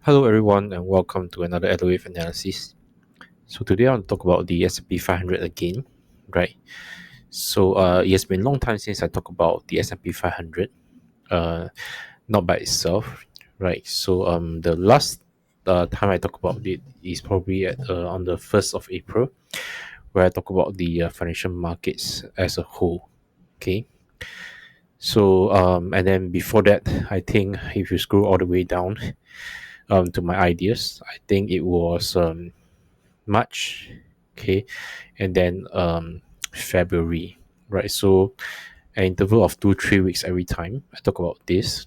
Hello everyone and welcome to another Wave analysis. So today I want to talk about the S&P 500 again, right? So it has been a long time since I talk about the S&P 500, uh, not by itself, right? So the last time I talk about it is probably on the 1st of April, where I talk about the financial markets as a whole, okay? So and then before that, I think if you scroll all the way down to my ideas, I think it was March, okay, and then February, right? So an interval of 2 3 weeks every time I talk about this,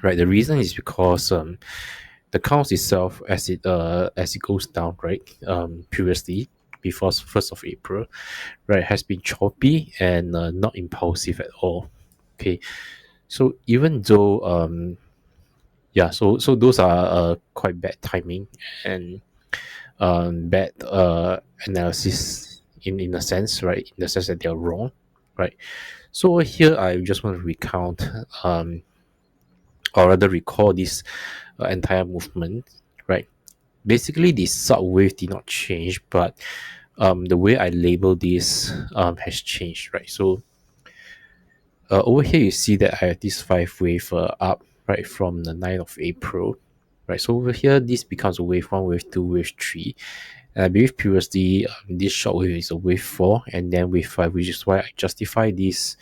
right? The reason is because the counts itself as it goes down, right? Previously before 1st of April, right, has been choppy and not impulsive at all. Okay, so even though yeah, so those are quite bad timing and bad analysis in a sense, right? In the sense that they are wrong, right? So over here, I just want to recount, or rather recall this entire movement, right? Basically, the subwave did not change, but the way I label this has changed, right? So over here, you see that I have this five wave up, right, from the 9th of April, right? So over here, this becomes a wave one, wave two, wave three. And I believe previously this short wave is a wave four, and then wave five, which is why I justify this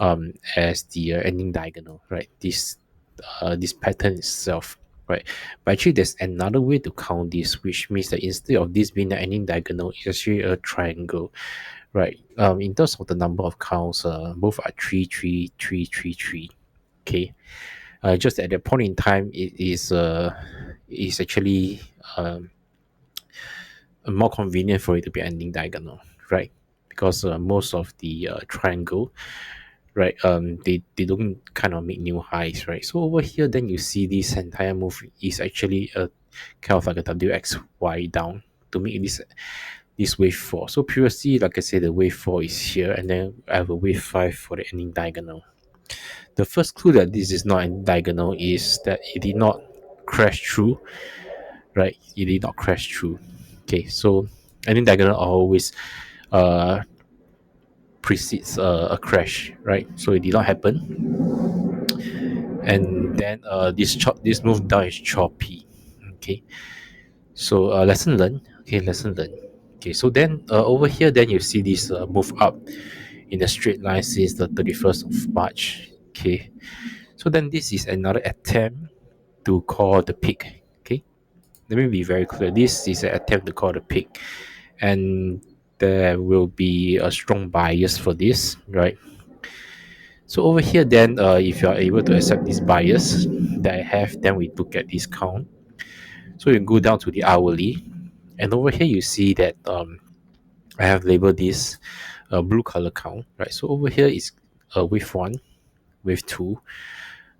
as the ending diagonal, right? This pattern itself, right? But actually, there's another way to count this, which means that instead of this being the ending diagonal, it's actually a triangle, right? In terms of the number of counts, both are three, three, three, three, three. Okay. Just at that point in time, is actually more convenient for it to be ending diagonal, right? Because most of the triangle, right, they don't kind of make new highs, right? So over here, then you see this entire move is actually a kind of like a WXY down to make this wave four. So previously, like I said, the wave four is here, and then I have a wave five for the ending diagonal. The first clue that this is not a diagonal is that it did not crash through, right? It did not crash through. Okay, so ending diagonal always uh, precedes a crash, right? So it did not happen, and then this move down is choppy. Okay, so lesson learned. Okay, lesson learned. Okay, so then over here, then you see this move up in a straight line since the 31st of March. Okay, so then this is another attempt to call the peak. Okay, let me be very clear. This is an attempt to call the peak, and there will be a strong bias for this, right? So over here, then if you are able to accept this bias that I have, then we look at this count. So you go down to the hourly, and over here you see that I have labeled this blue color count, right? So over here is wave one, wave two,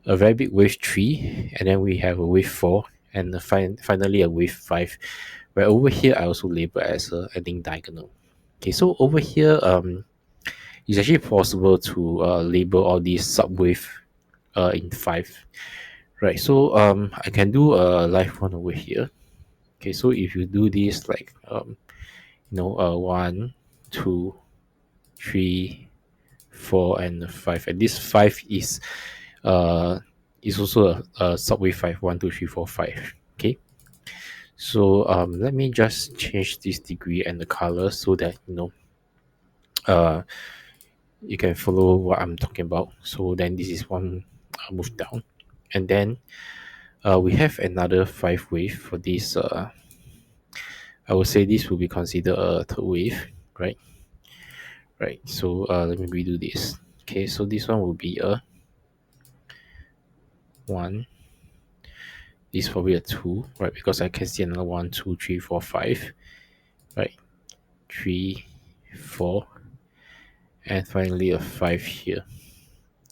a very big wave three, and then we have a wave four, and finally a wave five. Where over here I also label as a ending diagonal. Okay, so over here it's actually possible to label all these subwave in five, right? So I can do a live one over here. Okay, so if you do this like one, two, three, four, and five, and this five uh is also a subway five, one, two, three, four, five. Okay, so let me just change this degree and the color so that uh you can follow what I'm talking about. So then this is one move down, and then we have another five wave for this. I would say this will be considered a third wave, right? Right. So let me redo this. Okay, so this one will be a one. This is probably a two, right? Because I can see another one, two, three, four, five, right? Three, four, and finally a five here.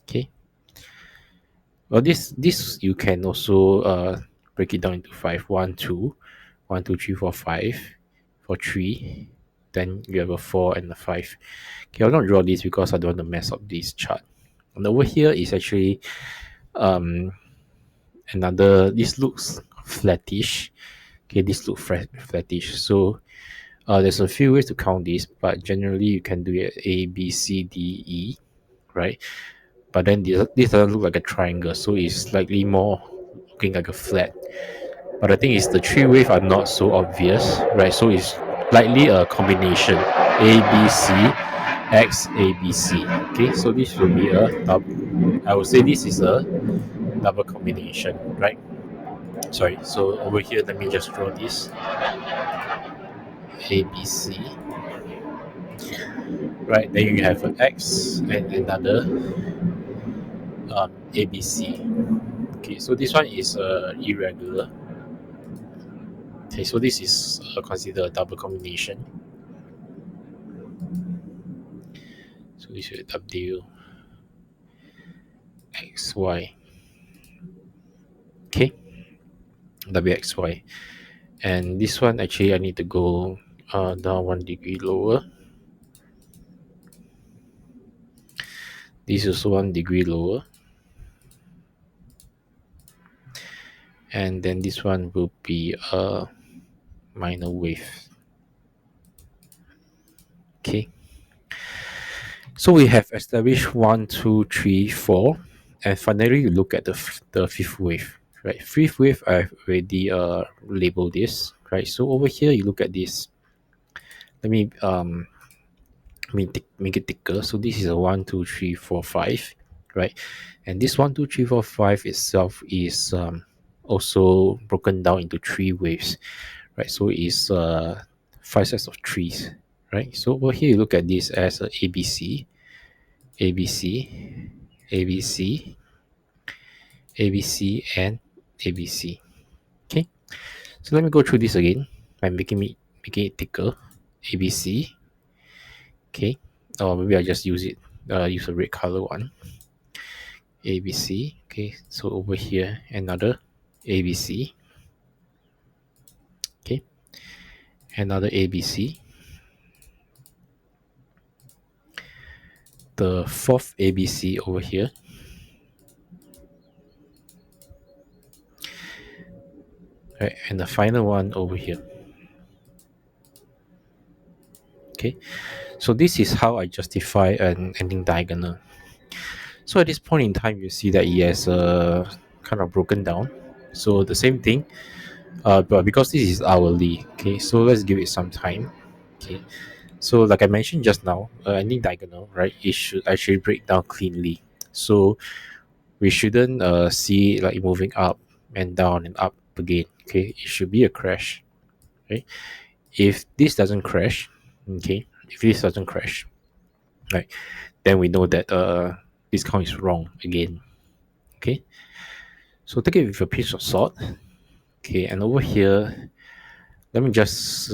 Okay. Well, this you can also break it down into five. One, two, one, two, three, four, five, for three. Then you have a four and a five. Okay, I'll not draw this because I don't want to mess up this chart. And over here is actually um another. This looks flattish. Okay, this look flattish. So there's a few ways to count this, but generally you can do it A, B, C, D, E, right? But then this doesn't look like a triangle, so it's slightly more looking like a flat. But the thing is, the three wave are not so obvious, right? So it's likely a combination A, B, C, X, A, B, C. Okay, so this will be a double. I would say this is a double combination, right? Sorry. So over here, let me just draw this A, B, C, right? Then you have an X and another A, B, C. Okay, so this one is irregular. Okay, so this is considered a double combination. So this is W X Y. Okay, WXY. And this one actually I need to go down 1 degree lower. This is 1 degree lower. And then this one will be a minor wave. Okay. So we have established 1, 2, 3, 4. And finally you look at the fifth wave. Right. Fifth wave I've already labeled this. Right. So over here you look at this. Let me make it thicker. So this is a 1, 2, 3, 4, 5, right? And this 1, 2, 3, 4, 5 itself is also broken down into three waves, right? So it's five sets of trees, right? So over here you look at this as a ABC, ABC, ABC, ABC, and ABC. Okay, so let me go through this again by making it thicker. ABC, okay, or maybe I just use a red color one. ABC. Okay, so over here another ABC. Okay, another ABC. The fourth ABC over here. Right, and the final one over here. Okay, so this is how I justify an ending diagonal. So at this point in time, you see that it has kind of broken down. So the same thing, but because this is hourly, okay, so let's give it some time. Okay, so like I mentioned just now, ending diagonal, right, it should actually break down cleanly. So we shouldn't see like moving up and down and up again. Okay, it should be a crash. Okay, if this doesn't crash, okay, if this doesn't crash, right, then we know that this count is wrong again. Okay, so take it with a piece of salt. Okay, and over here, let me just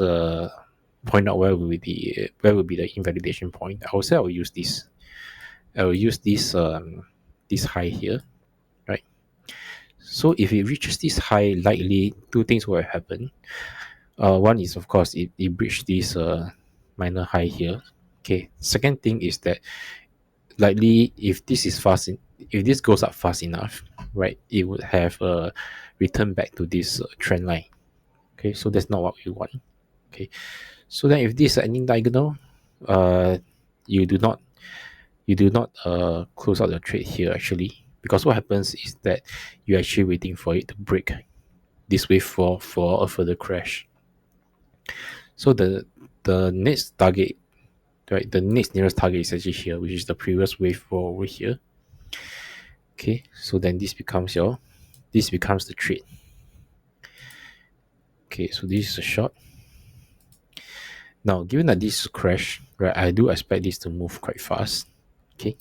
point out where will be the invalidation point. I will say I will use this. I will use this high here, right? So if it reaches this high, likely two things will happen. One is of course it breached this minor high here. Okay. Second thing is that likely if this goes up fast enough, right, it would have returned back to this trend line. Okay, so that's not what we want. Okay, so then if this is ending diagonal, uh, you do not close out the trade here actually, because what happens is that you're actually waiting for it to break this wave for a further crash. So the next target, right, the next nearest target is actually here, which is the previous wave for over here. Okay, so then this becomes the trade. Okay, so this is a short. Now, given that this crash, right, I do expect this to move quite fast. Okay,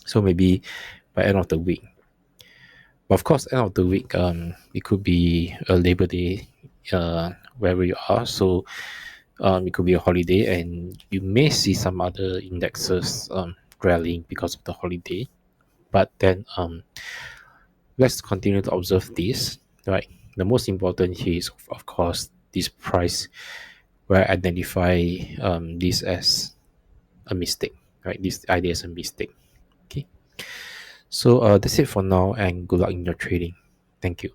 so maybe by end of the week. But of course, end of the week, it could be a Labor Day, wherever you are. So, it could be a holiday, and you may see some other indexes rallying because of the holiday. But then, let's continue to observe this. Right, the most important here is of course this price, where I identify this as a mistake. Right, this idea is a mistake. Okay, so that's it for now, and good luck in your trading. Thank you.